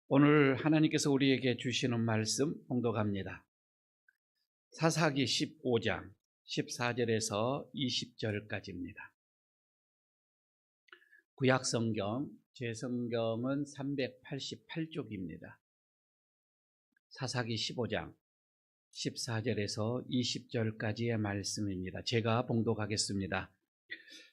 오늘 하나님께서 우리에게 주시는 말씀 봉독합니다. 사사기 15장 14절에서 20절까지입니다. 구약성경, 제 성경은 388쪽입니다. 사사기 15장 14절에서 20절까지의 말씀입니다. 제가 봉독하겠습니다.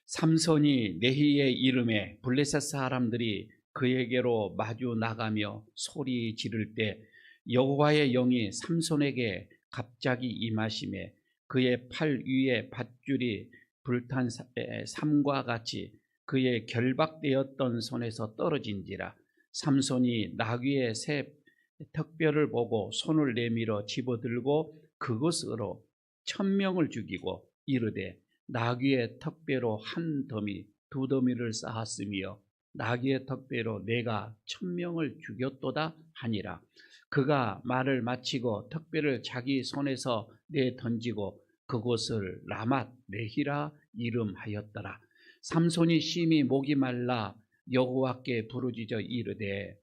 삼손이 레히의 이름에 블레셋 사람들이 그에게로 마주 나가며 소리 지를 때 여호와의 영이 삼손에게 갑자기 임하시매 그의 팔 위에 밧줄이 불탄 삼과 같이 그의 결박되었던 손에서 떨어진지라. 삼손이 나귀의 새 턱뼈를 보고 손을 내밀어 집어들고 그것으로 1000명을 죽이고 이르되 나귀의 턱뼈로 한 더미 두 더미를 쌓았으며 나귀의 턱뼈로 내가 1000명을 죽였도다 하니라. 그가 말을 마치고 턱뼈를 자기 손에서 내 던지고 그곳을 라맛 레히라 이름하였더라. 삼손이 심히 목이 말라 여호와께 부르짖어 이르되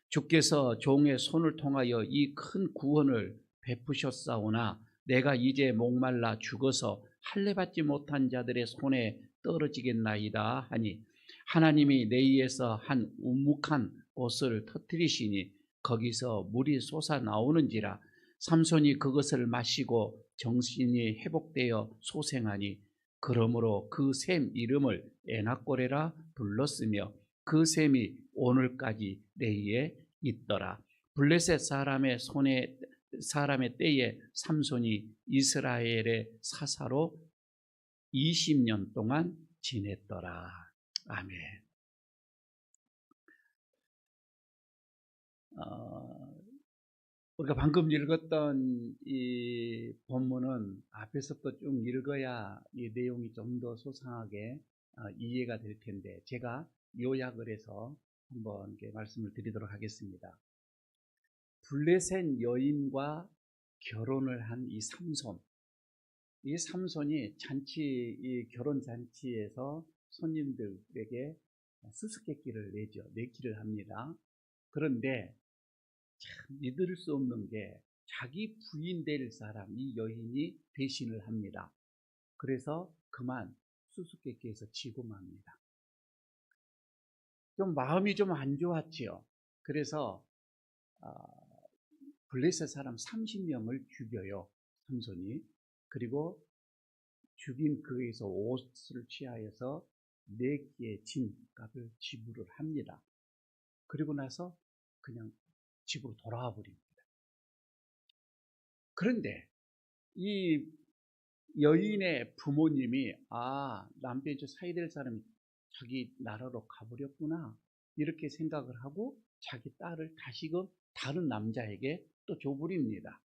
주께서 종의 손을 통하여 이 큰 구원을 베푸셨사오나 내가 이제 목말라 죽어서 할례받지 못한 자들의 손에 떨어지겠나이다 하니 하나님이 레이에서 한 우묵한 곳을 터뜨리시니 거기서 물이 솟아 나오는지라. 삼손이 그것을 마시고 정신이 회복되어 소생하니 그러므로 그 샘 이름을 에낙고레라 불렀으며 그 샘이 오늘까지 레이에 있더라. 블레셋 사람의 때에 삼손이 이스라엘의 사사로 20년 동안 지냈더라. 아멘. 우리가 방금 읽었던 이 본문은 앞에서부터 쭉 읽어야 이 내용이 좀 더 소상하게 이해가 될 텐데 제가 요약을 해서 한번 말씀을 드리도록 하겠습니다. 블레셋 여인과 결혼을 한 이 삼손, 이 삼손이 이 결혼 잔치에서 손님들에게 수수께끼를 내기를 합니다. 그런데 참 믿을 수 없는 게 자기 부인 될 사람, 이 여인이 배신을 합니다. 그래서 그만 수수께끼에서 지고 맙니다. 좀 마음이 좀 안 좋았지요. 그래서 블레셋 사람 30명을 죽여요, 삼손이. 그리고 죽인 그에서 옷을 취하여서 4개의 진값을 지불을 합니다. 그리고 나서 그냥 집으로 돌아와 버립니다. 그런데 이 여인의 부모님이 남편이 사이될 사람이 자기 나라로 가버렸구나 이렇게 생각을 하고 자기 딸을 다시금 다른 남자에게 또 줘버립니다.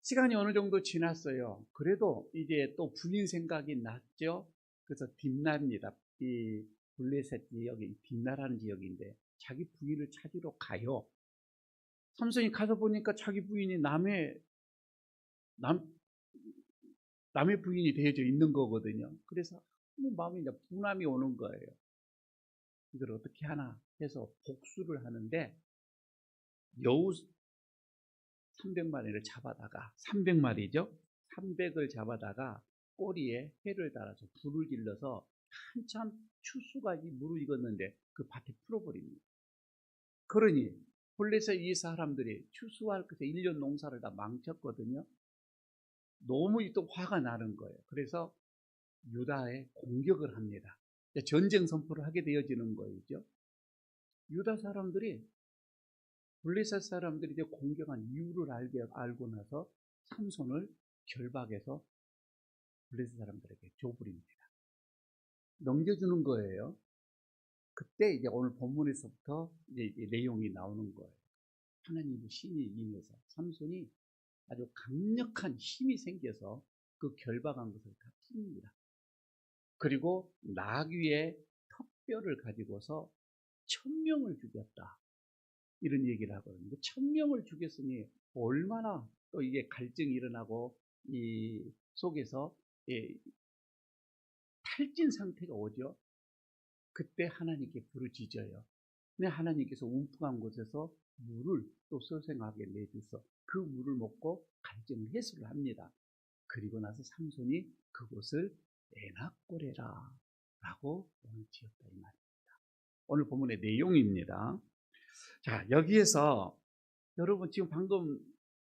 시간이 어느 정도 지났어요. 그래도 이제 또 부인 생각이 났죠. 그래서 딥나입니다. 이 블레셋 지역이 딥나라는 지역인데 자기 부인을 찾으러 가요. 삼손이 가서 보니까 자기 부인이 남의 부인이 되어져 있는 거거든요. 그래서 마음이 이제 분함이 오는 거예요. 이걸 어떻게 하나 해서 복수를 하는데 여우 300마리를 잡아다가 300마리죠. 300을 잡아다가 꼬리에 해를 달아서 불을 질러서 한참 추수가 무르익었는데 그 밭에 풀어버립니다. 그러니 블레셋 이 사람들이 추수할 것에 1년 농사를 다 망쳤거든요. 너무 또 화가 나는 거예요. 그래서 유다에 공격을 합니다. 전쟁 선포를 하게 되어지는 거죠. 유다 사람들이 블레셋 사람들이 이제 공격한 이유를 알고 나서 삼손을 결박해서 블레셋 사람들에게 줘버립니다. 넘겨주는 거예요. 그때 이제 오늘 본문에서부터 이제 내용이 나오는 거예요. 하나님의 신이 임해서 삼손이 아주 강력한 힘이 생겨서 그 결박한 것을 다 풉니다. 그리고 나귀의 턱뼈를 가지고서 1000명을 죽였다. 이런 얘기를 하거든요. 1000명을 죽였으니 얼마나 또 이게 갈증이 일어나고 이 속에서 탈진 상태가 오죠. 그때 하나님께 부르짖어요. 근데 하나님께서 움푹한 곳에서 물을 또 서생하게 내주서 그 물을 먹고 갈증을 해소를 합니다. 그리고 나서 삼손이 그곳을 에낙고레라 라고 오늘 지었다 이 말입니다. 오늘 본문의 내용입니다. 자, 여기에서 여러분 지금 방금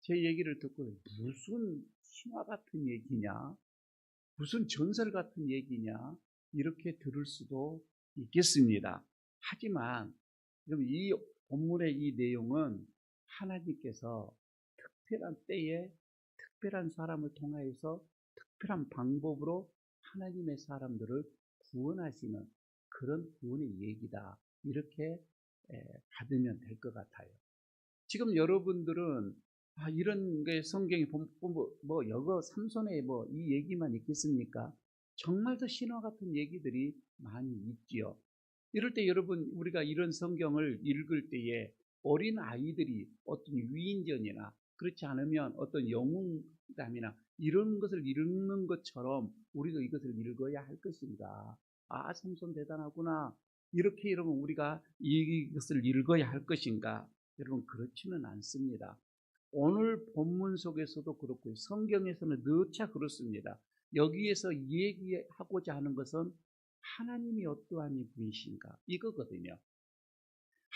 제 얘기를 듣고 무슨 신화 같은 얘기냐, 무슨 전설 같은 얘기냐 이렇게 들을 수도 있겠습니다. 하지만 이 본문의 이 내용은 하나님께서 특별한 때에 특별한 사람을 통하여서 특별한 방법으로 하나님의 사람들을 구원하시는 그런 구원의 얘기다. 이렇게 받으면 될 것 같아요. 지금 여러분들은 이런 게 성경이 여거 삼손의 이 얘기만 있겠습니까? 정말 더 신화 같은 얘기들이 많이 있지요. 이럴 때 여러분 우리가 이런 성경을 읽을 때에 어린 아이들이 어떤 위인전이나 그렇지 않으면 어떤 영웅담이나 이런 것을 읽는 것처럼 우리도 이것을 읽어야 할 것인가? 삼손 대단하구나. 이렇게 여러분 우리가 이것을 읽어야 할 것인가? 여러분 그렇지는 않습니다. 오늘 본문 속에서도 그렇고 성경에서는 누차 그렇습니다. 여기에서 얘기하고자 하는 것은 하나님이 어떠한 분이신가 이거거든요.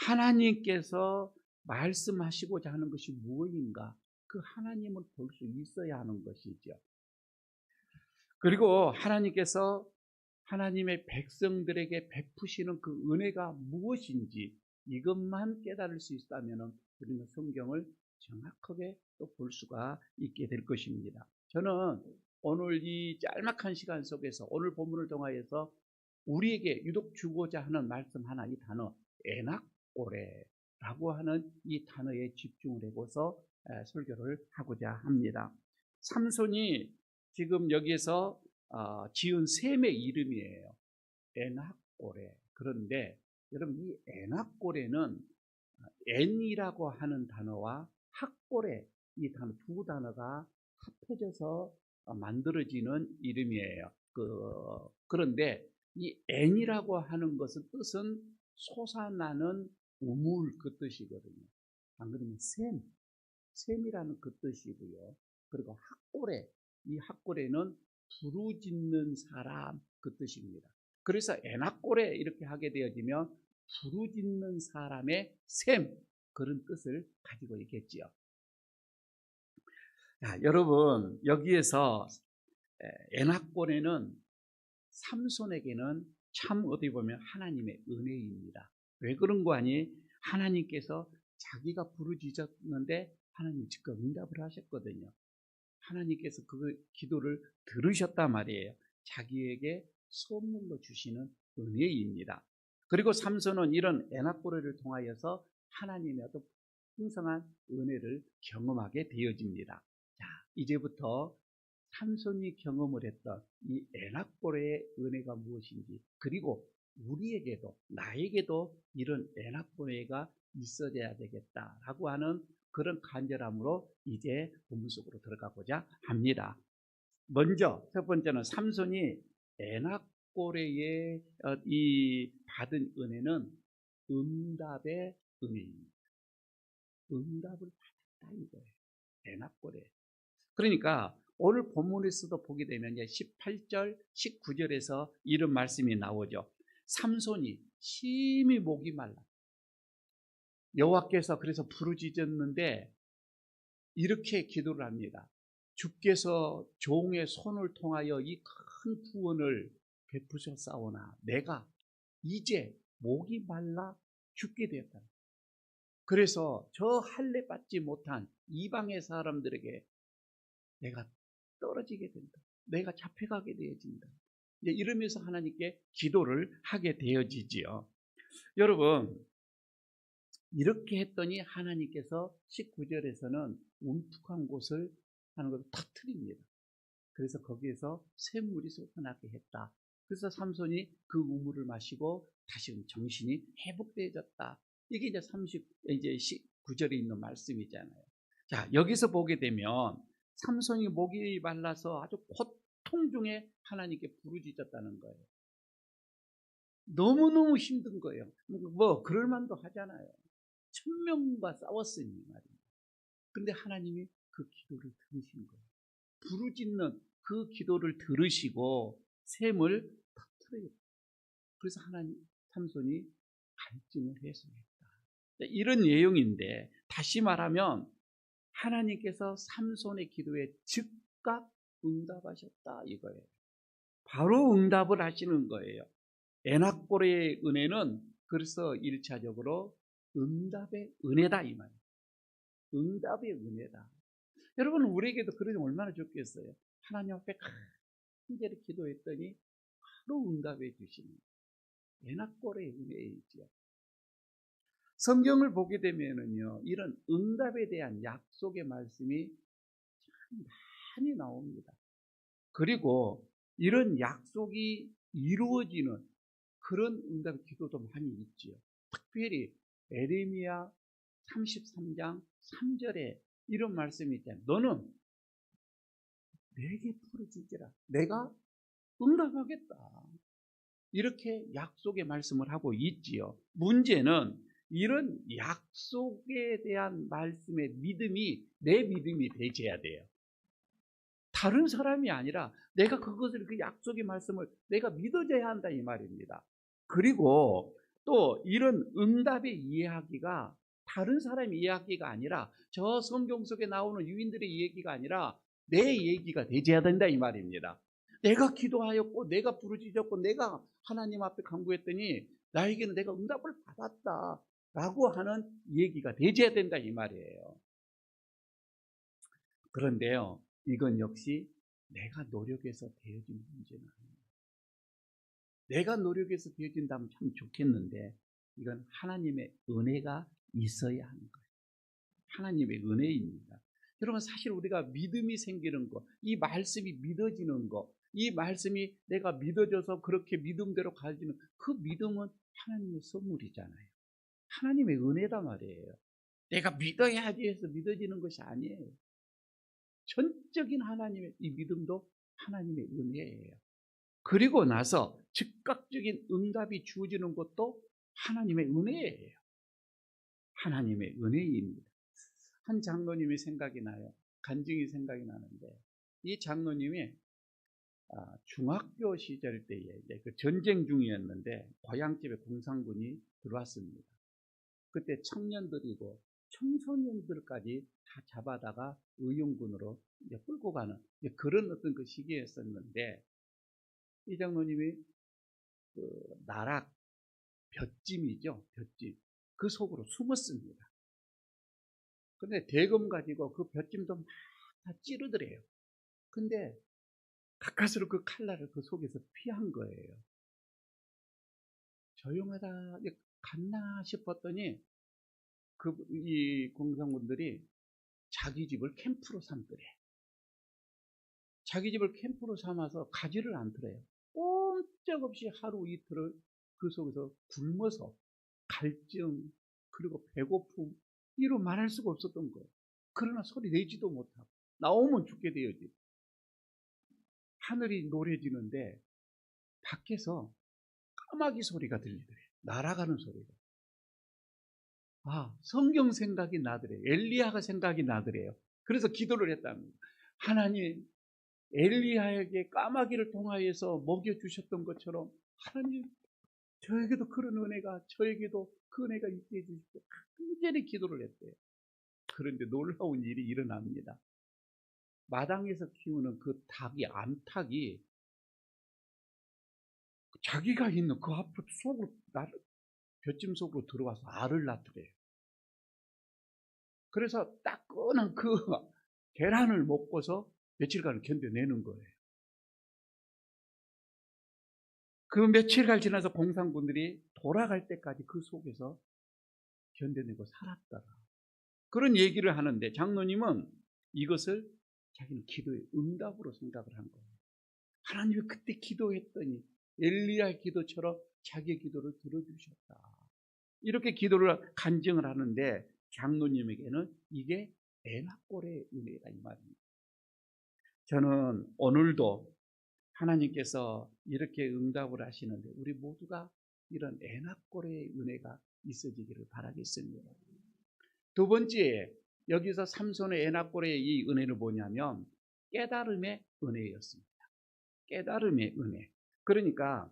하나님께서 말씀하시고자 하는 것이 무엇인가 그 하나님을 볼 수 있어야 하는 것이죠. 그리고 하나님께서 하나님의 백성들에게 베푸시는 그 은혜가 무엇인지 이것만 깨달을 수 있다면 우리는 성경을 정확하게 또 볼 수가 있게 될 것입니다. 저는 오늘 이 짤막한 시간 속에서 오늘 본문을 통하여서 우리에게 유독 주고자 하는 말씀 하나, 이 단어 에낙고레라고 하는 이 단어에 집중을 해서 설교를 하고자 합니다. 삼손이 지금 여기에서 지은 셈의 이름이에요. 에낙고레. 그런데 여러분 이 에낙고레는 엔이라고 하는 단어와 학고레 이 단어 두 단어가 합해져서 만들어지는 이름이에요. 그런데 이 엔이라고 하는 것은 뜻은 솟아나는 우물 그 뜻이거든요. 안 그러면 샘이라는 그 뜻이고요. 그리고 학고레, 이 학고레는 부르짖는 사람 그 뜻입니다. 그래서 에낙고레 이렇게 하게 되어지면 부르짖는 사람의 샘 그런 뜻을 가지고 있겠지요. 자, 여러분 여기에서 에낙고레는 삼손에게는 참 어떻게 보면 하나님의 은혜입니다. 왜 그런 거 아니? 하나님께서 자기가 부르짖었는데 하나님 즉각 응답을 하셨거든요. 하나님께서 그 기도를 들으셨단 말이에요. 자기에게 선물로 주시는 은혜입니다. 그리고 삼손은 이런 에낙고레를 통하여서 하나님의 어떤 풍성한 은혜를 경험하게 되어집니다. 자, 이제부터 삼손이 경험을 했던 이 에낙고레의 은혜가 무엇인지, 그리고 우리에게도 나에게도 이런 에낙고레가 있어야 되겠다라고 하는 그런 간절함으로 이제 본문 속으로 들어가고자 합니다. 먼저 첫 번째는 삼손이 에낙고레의 이 받은 은혜는 응답의 은혜입니다. 응답을 받았다 이거예요. 에낙고레. 그러니까 오늘 본문에서도 보게 되면 18절, 19절에서 이런 말씀이 나오죠. 삼손이 심히 목이 말라. 여호와께서 그래서 부르짖었는데 이렇게 기도를 합니다. 주께서 종의 손을 통하여 이 큰 구원을 베푸셨사오나 내가 이제 목이 말라 죽게 되었다. 그래서 저 할례 받지 못한 이방의 사람들에게 내가 떨어지게 된다. 내가 잡혀가게 되어진다. 이제 이러면서 하나님께 기도를 하게 되어지지요. 여러분 이렇게 했더니 하나님께서 19절에서는 움푹한 곳을 하는 것을 터뜨립니다. 그래서 거기에서 샘물이 솟아나게 했다. 그래서 삼손이 그 우물을 마시고 다시 정신이 회복되어졌다. 이게 이제 19절에 있는 말씀이잖아요. 자, 여기서 보게 되면 삼손이 목이 말라서 아주 고통 중에 하나님께 부르짖었다는 거예요. 너무너무 힘든 거예요. 뭐 그럴 만도 하잖아요. 1000명과 싸웠으니 말입니다. 그런데 하나님이 그 기도를 들으신 거예요. 부르짖는 그 기도를 들으시고 샘을 터뜨려요. 그래서 삼손이 갈증을 해소했다. 이런 내용인데, 다시 말하면 하나님께서 삼손의 기도에 즉각 응답하셨다 이거예요. 바로 응답을 하시는 거예요. 에나꼴의 은혜는 그래서 1차적으로 응답의 은혜다 이 말이에요. 응답의 은혜다. 여러분, 우리에게도 그러면 얼마나 좋겠어요. 하나님 앞에 간절히 기도했더니 바로 응답해 주시는 에나꼴의 은혜이죠. 성경을 보게 되면은요, 이런 응답에 대한 약속의 말씀이 참 많이 나옵니다. 그리고 이런 약속이 이루어지는 그런 응답의 기도도 많이 있지요. 특별히 에레미야 33장 3절에 이런 말씀이 있잖아요. 너는 내게 부르짖으라. 내가 응답하겠다. 이렇게 약속의 말씀을 하고 있지요. 문제는 이런 약속에 대한 말씀의 믿음이 내 믿음이 되어야 돼요. 다른 사람이 아니라 내가 그것을, 그 약속의 말씀을 내가 믿어줘야 한다 이 말입니다. 그리고 또 이런 응답의 이야기가 다른 사람의 이야기가 아니라, 저 성경 속에 나오는 유인들의 얘기가 아니라 내 얘기가 되어야 된다 이 말입니다. 내가 기도하였고 내가 부르짖었고 내가 하나님 앞에 간구했더니 나에게는 내가 응답을 받았다 라고 하는 얘기가 되어야 된다 이 말이에요. 그런데요, 이건 역시 내가 노력해서 되어진 문제는 아닙니다. 내가 노력해서 되어진다면 참 좋겠는데, 이건 하나님의 은혜가 있어야 하는 거예요. 하나님의 은혜입니다. 여러분, 사실 우리가 믿음이 생기는 거, 이 말씀이 믿어지는 거, 이 말씀이 내가 믿어져서 그렇게 믿음대로 가지는 그 믿음은 하나님의 선물이잖아요. 하나님의 은혜란 말이에요. 내가 믿어야지 해서 믿어지는 것이 아니에요. 전적인 하나님의 이 믿음도 하나님의 은혜예요. 그리고 나서 즉각적인 응답이 주어지는 것도 하나님의 은혜예요. 하나님의 은혜입니다. 한 장로님이 생각이 나요. 간증이 생각이 나는데, 이 장로님이 중학교 시절 때에 이제 그 전쟁 중이었는데 고향집에 공산군이 들어왔습니다. 그때 청년들이고 청소년들까지 다 잡아다가 의용군으로 끌고 가는 그런 어떤 그 시기였었는데, 이 장로님이 그 나락 볏짐이죠, 볏짐, 그 속으로 숨었습니다. 근데 대검 가지고 그 볏짐도 막 다 찌르더래요. 근데 가까스로 그 칼날을 그 속에서 피한 거예요. 조용하다 갔나 싶었더니 이 공산군들이 자기 집을 캠프로 삼더래. 자기 집을 캠프로 삼아서 가지를 않더래요. 꼼짝없이 하루 이틀을 그 속에서 굶어서 갈증, 그리고 배고픔, 이로 말할 수가 없었던 거예요. 그러나 소리 내지도 못하고 나오면 죽게 되어지. 하늘이 노래지는데 밖에서 까마귀 소리가 들리더래요. 날아가는 소리가. 성경 생각이 나더래요. 엘리야가 생각이 나더래요. 그래서 기도를 했답니다. 하나님, 엘리야에게 까마귀를 통하여서 먹여주셨던 것처럼 하나님, 저에게도 그런 은혜가, 저에게도 그 은혜가 있게 해주십시오. 간절히 기도를 했대요. 그런데 놀라운 일이 일어납니다. 마당에서 키우는 그 닭이, 암탉이 자기가 있는 그 앞으로 속으로, 볏짐 속으로 들어와서 알을 낳더래요. 그래서 따끈한 그 계란을 먹고서 며칠간을 견뎌내는 거예요. 그 며칠간 지나서 공산군들이 돌아갈 때까지 그 속에서 견뎌내고 살았더라. 그런 얘기를 하는데, 장로님은 이것을 자기는 기도의 응답으로 생각을 한 거예요. 하나님이 그때 기도했더니 엘리야의 기도처럼 자기의 기도를 들어주셨다. 이렇게 기도를 간증을 하는데, 장로님에게는 이게 에나꼴의 은혜다 이 말입니다. 저는 오늘도 하나님께서 이렇게 응답을 하시는데 우리 모두가 이런 에나꼬레의 은혜가 있어지기를 바라겠습니다. 두 번째, 여기서 삼손의 에나꼬레의 이 은혜는 뭐냐면 깨달음의 은혜였습니다. 깨달음의 은혜. 그러니까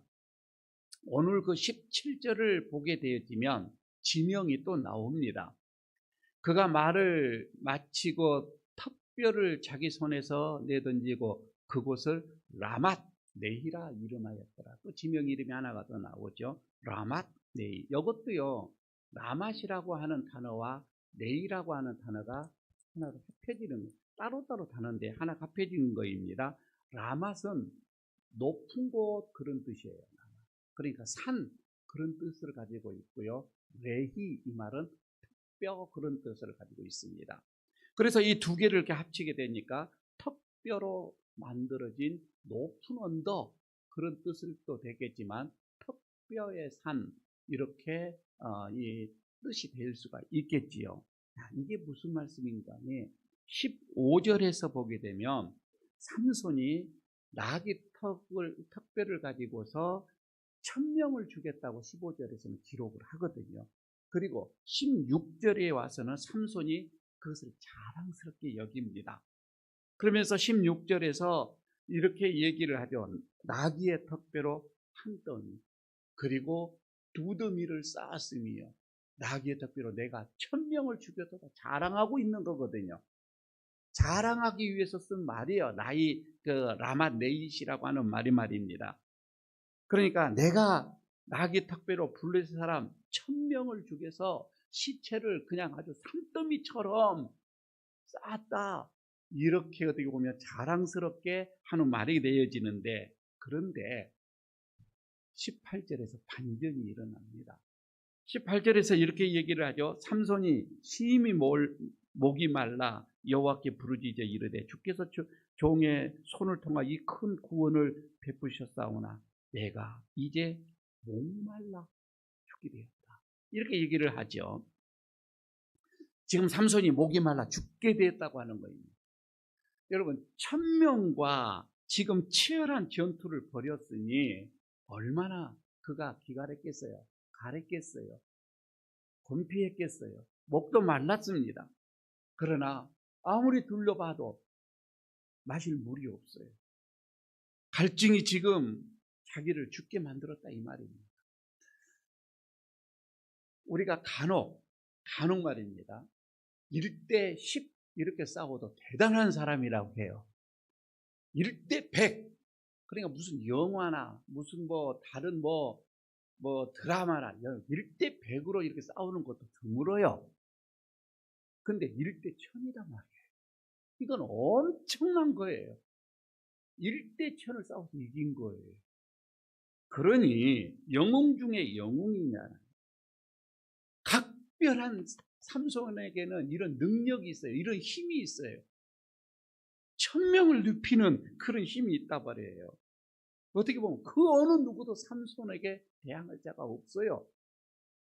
오늘 그 17절을 보게 되어지면 지명이 또 나옵니다. 그가 말을 마치고 턱뼈를 자기 손에서 내던지고 그곳을 라맛 네히라 이름하였더라. 또 지명 이름이 하나가 더 나오죠. 라맛 네히. 이것도요, 라맛이라고 하는 단어와 네히라고 하는 단어가 하나로 합해지는, 따로따로 단어인데 하나 합해지는 거입니다. 라맛은 높은 곳 그런 뜻이에요. 그러니까 산 그런 뜻을 가지고 있고요. 레히 이 말은 뼈 그런 뜻을 가지고 있습니다. 그래서 이 두 개를 이렇게 합치게 되니까 턱뼈로 만들어진 높은 언덕 그런 뜻을 또 되겠지만 턱뼈의 산 이렇게 이 뜻이 될 수가 있겠지요. 이게 무슨 말씀인가? 15절에서 보게 되면 삼손이 나귀 턱뼈를 가지고서 1000명을 죽였다고 15절에서는 기록을 하거든요. 그리고 16절에 와서는 삼손이 그것을 자랑스럽게 여깁니다. 그러면서 16절에서 이렇게 얘기를 하죠. 나귀의 턱뼈로 한 더미, 그리고 두 더미를 쌓았으며 나귀의 턱뼈로 내가 1000명을 죽였다 자랑하고 있는 거거든요. 자랑하기 위해서 쓴 말이에요. 라맛 네이시라고 하는 말입니다. 그러니까 내가 나귀 턱뼈로 블레셋 사람 1000명을 죽여서 시체를 그냥 아주 산더미처럼 쌓았다. 이렇게 어떻게 보면 자랑스럽게 하는 말이 되어지는데, 그런데 18절에서 반전이 일어납니다. 18절에서 이렇게 얘기를 하죠. 삼손이 심히 목이 말라 여호와께 부르짖어 이르되 주께서 종의 손을 통하 이 큰 구원을 베푸셨사오나 내가 이제 목말라 죽게 되었다. 이렇게 얘기를 하죠. 지금 삼손이 목이 말라 죽게 되었다고 하는 거입니다. 여러분, 1000명과 지금 치열한 전투를 벌였으니 얼마나 그가 기갈했겠어요? 가랬겠어요? 곤피했겠어요? 목도 말랐습니다. 그러나 아무리 둘러봐도 마실 물이 없어요. 갈증이 지금 자기를 죽게 만들었다 이 말입니다. 우리가 간혹 말입니다. 1대 10 이렇게 싸워도 대단한 사람이라고 해요. 1대 100. 그러니까 무슨 영화나 무슨 다른 드라마나 1대 100으로 이렇게 싸우는 것도 드물어요. 근데 1대 1000이란 말이에요. 이건 엄청난 거예요. 1대 1000을 싸워서 이긴 거예요. 그러니 영웅 중에 영웅이냐. 각별한 삼손에게는 이런 능력이 있어요. 이런 힘이 있어요. 1000명을 눕히는 그런 힘이 있다 말이에요. 어떻게 보면 그 어느 누구도 삼손에게 대항할 자가 없어요.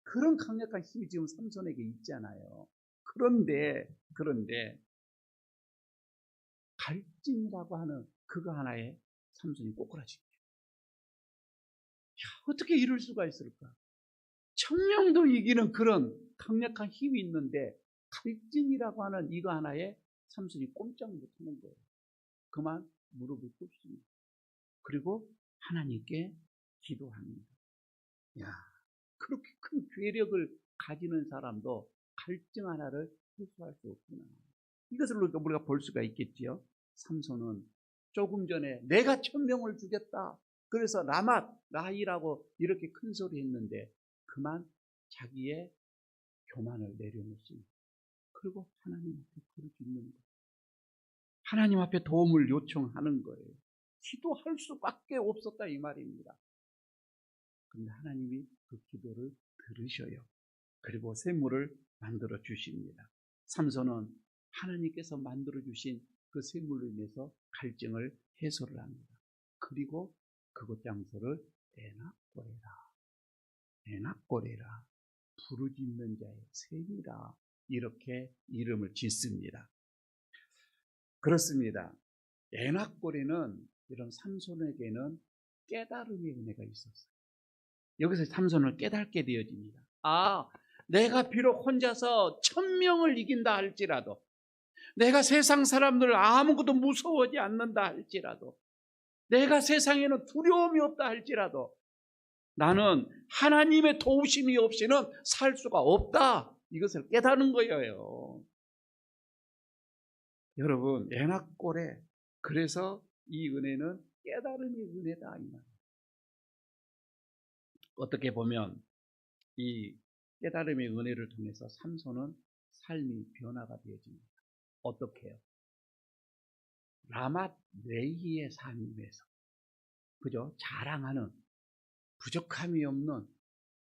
그런 강력한 힘이 지금 삼손에게 있잖아요. 그런데 갈증이라고 하는 그거 하나에 삼손이 꼬꾸라집니다. 어떻게 이럴 수가 있을까? 1000명도 이기는 그런 강력한 힘이 있는데 갈증이라고 하는 이거 하나에 삼손이 꼼짝 못하는 거예요. 그만 무릎을 꿇습니다. 그리고 하나님께 기도합니다. 그렇게 큰 괴력을 가지는 사람도 갈증 하나를 해소할 수 없구나. 이것을 우리가 볼 수가 있겠지요. 삼손은 조금 전에 내가 1000명을 죽였다. 그래서 라맛 라이라고 이렇게 큰 소리 했는데 그만 자기의 교만을 내려놓습니다. 그리고 하나님 앞에 부르짖는 거예요. 하나님 앞에 도움을 요청하는 거예요. 기도할 수밖에 없었다 이 말입니다. 그런데 하나님이 그 기도를 들으셔요. 그리고 샘물을 만들어 주십니다. 삼손은 하나님께서 만들어 주신 그 샘물로 인해서 갈증을 해소를 합니다. 그리고 그곳 장소를 에나꼬레라 부르짖는 자의 샘이라 이렇게 이름을 짓습니다. 그렇습니다. 에나꼬레는 이런 삼손에게는 깨달음의 은혜가 있었어요. 여기서 삼손을 깨닫게 되어집니다. 아, 내가 비록 혼자서 1000명을 이긴다 할지라도, 내가 세상 사람들 아무것도 무서워하지 않는다 할지라도, 내가 세상에는 두려움이 없다 할지라도 나는 하나님의 도우심이 없이는 살 수가 없다. 이것을 깨닫는 거예요. 여러분, 에낙골에 그래서 이 은혜는 깨달음의 은혜다. 이 말. 어떻게 보면 이 깨달음의 은혜를 통해서 삼손은 삶이 변화가 되어집니다. 어떻게 해요? 라맛 레히의 삶에서 그죠? 자랑하는, 부족함이 없는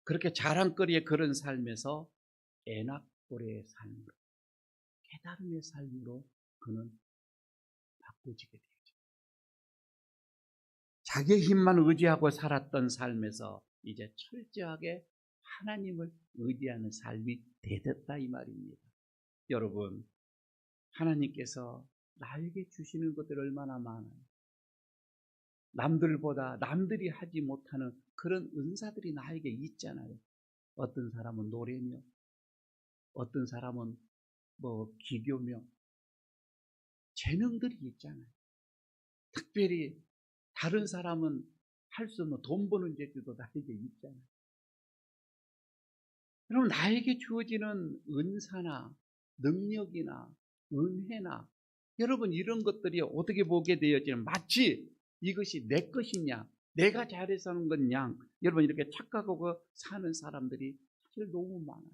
그렇게 자랑거리의 그런 삶에서 에낙골의 삶으로, 깨달음의 삶으로 그는 바꾸지게 되죠. 자기의 힘만 의지하고 살았던 삶에서 이제 철저하게 하나님을 의지하는 삶이 되었다 이 말입니다. 여러분, 하나님께서 나에게 주시는 것들 얼마나 많아요. 남들보다 남들이 하지 못하는 그런 은사들이 나에게 있잖아요. 어떤 사람은 노래며, 어떤 사람은 기교며, 재능들이 있잖아요. 특별히 다른 사람은 할 수 없는 돈 버는 재주도 나에게 있잖아요. 그럼 나에게 주어지는 은사나 능력이나 은혜나 여러분 이런 것들이 어떻게 보게 되어지는 마치 이것이 내 것이냐, 내가 잘해서 하는 것냐, 여러분 이렇게 착각하고 사는 사람들이 사실 너무 많아요.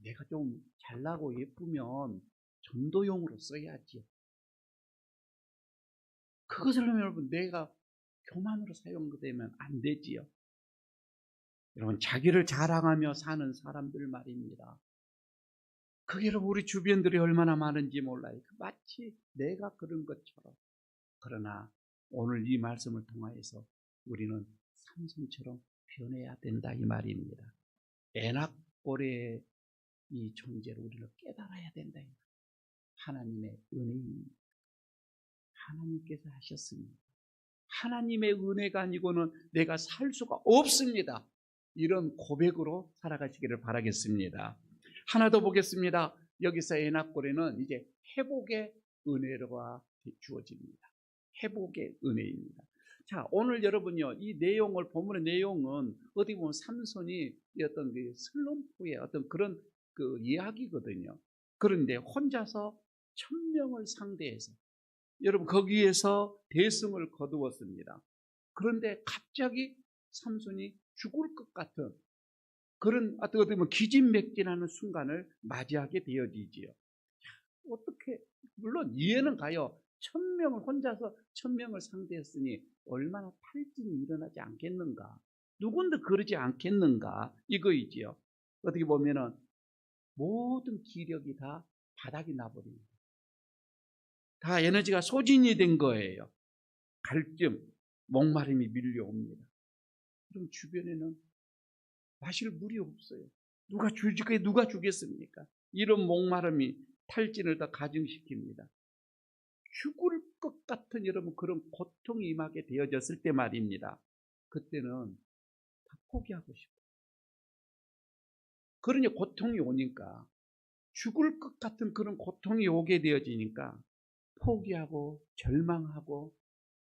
내가 좀 잘나고 예쁘면 전도용으로 써야지. 그것을 하면 여러분 내가 교만으로 사용되면 안 되지요. 여러분 자기를 자랑하며 사는 사람들 말입니다. 그게 여러분 우리 주변들이 얼마나 많은지 몰라요. 마치 내가 그런 것처럼. 그러나 오늘 이 말씀을 통하여서 우리는 삼손처럼 변해야 된다 이 말입니다. 에낙골의 이 존재를 우리는 깨달아야 된다. 하나님의 은혜입니다. 하나님께서 하셨습니다. 하나님의 은혜가 아니고는 내가 살 수가 없습니다. 이런 고백으로 살아가시기를 바라겠습니다. 하나 더 보겠습니다. 여기서 에낙골에는 이제 회복의 은혜가 주어집니다. 회복의 은혜입니다. 자, 오늘 여러분요, 이 내용을, 본문의 내용은 어디 보면 삼손이 어떤 그 슬럼프의 어떤 그런 그 이야기거든요. 그런데 혼자서 1000명을 상대해서 여러분 거기에서 대승을 거두었습니다. 그런데 갑자기 삼손이 죽을 것 같은 그런 어떻게 보면 기진맥진하는 순간을 맞이하게 되어지지요. 어떻게 물론 이해는 가요. 1000명을 혼자서 1000명을 상대했으니 얼마나 탈진이 일어나지 않겠는가? 누군데 그러지 않겠는가? 이거이지요. 어떻게 보면은 모든 기력이 다 바닥이 나버립니다. 다 에너지가 소진이 된 거예요. 갈증, 목마름이 밀려옵니다. 그럼 주변에는 마실 물이 없어요. 누가 주겠습니까? 이런 목마름이 탈진을 더 가중시킵니다. 죽을 것 같은 여러분 그런 고통이 임하게 되어졌을 때 말입니다. 그때는 다 포기하고 싶어요. 그러니 고통이 오니까 죽을 것 같은 그런 고통이 오게 되어지니까 포기하고 절망하고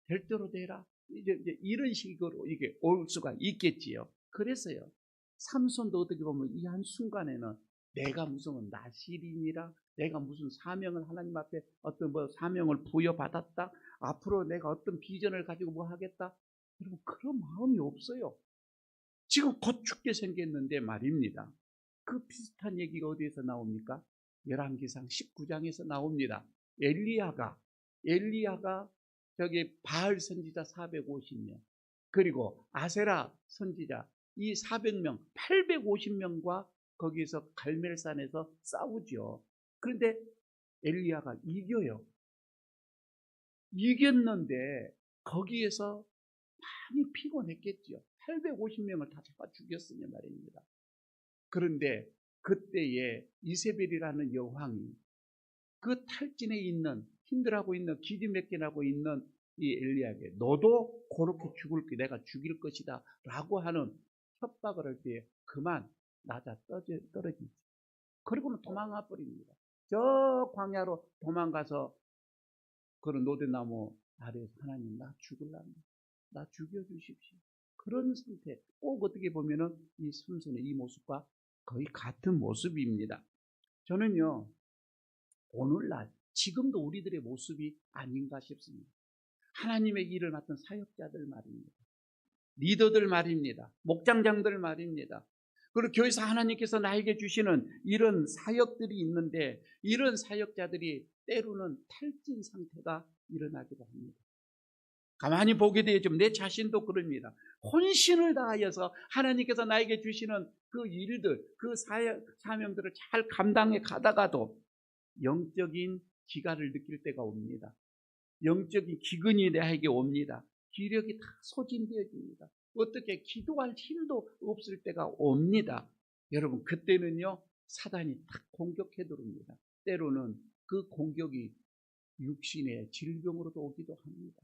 될 대로 되라. 이제 이런 식으로 이게 올 수가 있겠지요. 그래서요. 삼손도 어떻게 보면 이 한 순간에는 내가 무슨 나실이니라, 내가 무슨 사명을 하나님 앞에 어떤 사명을 부여받았다, 앞으로 내가 어떤 비전을 가지고 뭐 하겠다, 여러분 그런 마음이 없어요. 지금 곧 죽게 생겼는데 말입니다. 그 비슷한 얘기가 어디에서 나옵니까? 열왕기상 19장에서 나옵니다. 엘리야가 저기 바알 선지자 450명 그리고 아세라 선지자 이 400명 850명과 거기서 갈멜산에서 싸우죠. 그런데 엘리야가 이겨요. 이겼는데 거기에서 많이 피곤했겠죠. 850명을 다 잡아 죽였으니 말입니다. 그런데 그때에 이세벨이라는 여왕이 그 탈진에 있는 힘들어하고 있는 기진맥진하고 있는 이 엘리야에게 너도 그렇게 내가 죽일 것이다 라고 하는 협박을 할 때 그만 낮아 떨어지지. 그리고는 도망가 버립니다. 저 광야로 도망가서 그런 노대나무 아래에서 하나님 나 죽을랍니다. 나 죽여주십시오. 그런 상태, 꼭 어떻게 보면은 이 삼손의 이 모습과 거의 같은 모습입니다. 저는요, 오늘날, 지금도 우리들의 모습이 아닌가 싶습니다. 하나님의 일을 맡은 사역자들 말입니다. 리더들 말입니다. 목장장들 말입니다. 그리고 교회에서 하나님께서 나에게 주시는 이런 사역들이 있는데 이런 사역자들이 때로는 탈진 상태가 일어나기도 합니다. 가만히 보게 되어지면 내 자신도 그럽니다. 혼신을 다하여서 하나님께서 나에게 주시는 그 일들, 그 사명들을 잘 감당해 가다가도 영적인 기갈을 느낄 때가 옵니다. 영적인 기근이 나에게 옵니다. 기력이 다 소진되어집니다. 어떻게 기도할 힘도 없을 때가 옵니다. 여러분, 그때는요, 사단이 탁 공격해 들어옵니다. 때로는 그 공격이 육신의 질병으로도 오기도 합니다.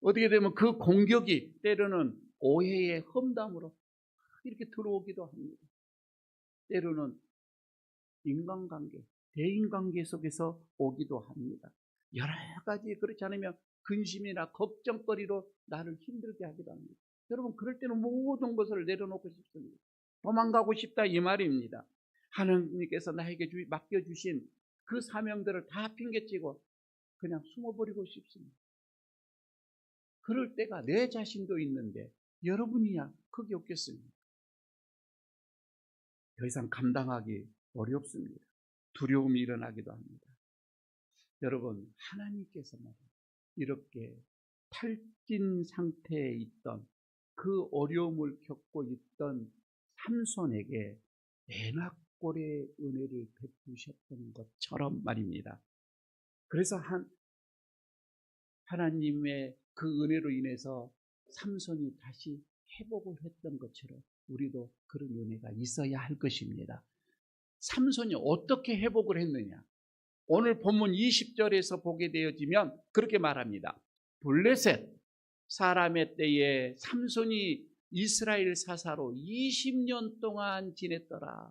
어떻게 되면 그 공격이 때로는 오해의 험담으로 이렇게 들어오기도 합니다. 때로는 인간관계, 대인관계 속에서 오기도 합니다. 여러 가지 그렇지 않으면 근심이나 걱정거리로 나를 힘들게 하기도 합니다. 여러분, 그럴 때는 모든 것을 내려놓고 싶습니다. 도망가고 싶다 이 말입니다. 하나님께서 나에게 맡겨주신 그 사명들을 다 핑계치고 그냥 숨어버리고 싶습니다. 그럴 때가 내 자신도 있는데 여러분이야 그게 없겠습니까? 더 이상 감당하기 어렵습니다. 두려움이 일어나기도 합니다. 여러분, 하나님께서는 이렇게 탈진 상태에 있던 그 어려움을 겪고 있던 삼손에게 에나꼴의 은혜를 베푸셨던 것처럼 말입니다. 그래서 하나님의 그 은혜로 인해서 삼손이 다시 회복을 했던 것처럼 우리도 그런 은혜가 있어야 할 것입니다. 삼손이 어떻게 회복을 했느냐? 오늘 본문 20절에서 보게 되어지면 그렇게 말합니다. 블레셋 사람의 때에 삼손이 이스라엘 사사로 20년 동안 지냈더라.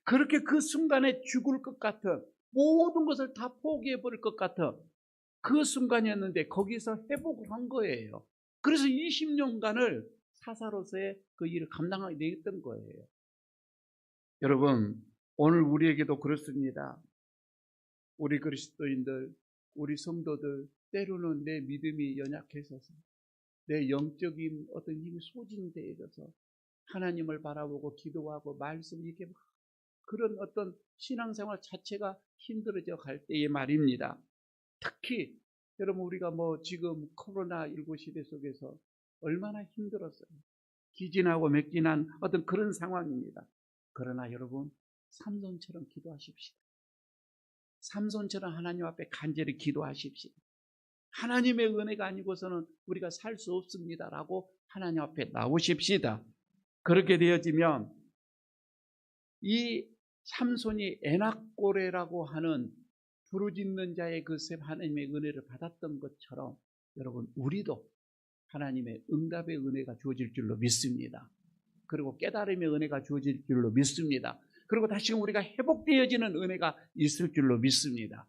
그렇게 그 순간에 죽을 것 같은 모든 것을 다 포기해버릴 것 같은 그 순간이었는데 거기서 회복을 한 거예요. 그래서 20년간을 사사로서의 그 일을 감당하게 되었던 거예요. 여러분, 오늘 우리에게도 그렇습니다. 우리 그리스도인들, 우리 성도들, 때로는 내 믿음이 연약해져서 내 영적인 어떤 힘이 소진되어져서 하나님을 바라보고 기도하고 말씀 이렇게 그런 어떤 신앙생활 자체가 힘들어져 갈 때의 말입니다. 특히 여러분, 우리가 지금 코로나19 시대 속에서 얼마나 힘들었어요. 기진하고 맥진한 어떤 그런 상황입니다. 그러나 여러분, 삼손처럼 기도하십시오. 삼손처럼 하나님 앞에 간절히 기도하십시오. 하나님의 은혜가 아니고서는 우리가 살 수 없습니다라고 하나님 앞에 나오십시다. 그렇게 되어지면 이 삼손이 에나꼬레라고 하는 부르짖는 자의 그 하나님의 은혜를 받았던 것처럼 여러분, 우리도 하나님의 응답의 은혜가 주어질 줄로 믿습니다. 그리고 깨달음의 은혜가 주어질 줄로 믿습니다. 그리고 다시금 우리가 회복되어지는 은혜가 있을 줄로 믿습니다.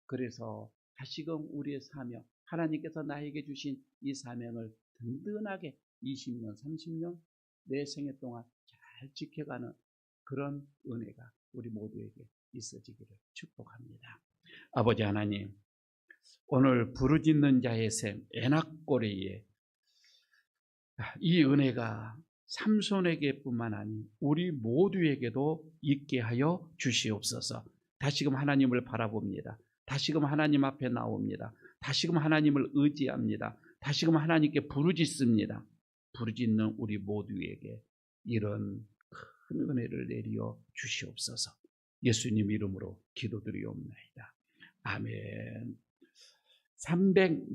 그래서 다시금 우리의 사명, 하나님께서 나에게 주신 이 사명을 든든하게 20년, 30년 내 생애 동안 잘 지켜가는 그런 은혜가 우리 모두에게 있어지기를 축복합니다. 아버지 하나님, 오늘 부르짖는 자의 샘 에나꼬레에 이 은혜가 삼손에게뿐만 아니 우리 모두에게도 있게 하여 주시옵소서. 다시금 하나님을 바라봅니다. 다시금 하나님 앞에 나옵니다. 다시금 하나님을 의지합니다. 다시금 하나님께 부르짖습니다. 부르짖는 우리 모두에게 이런 큰 은혜를 내리어 주시옵소서. 예수님 이름으로 기도드리옵나이다. 아멘. 306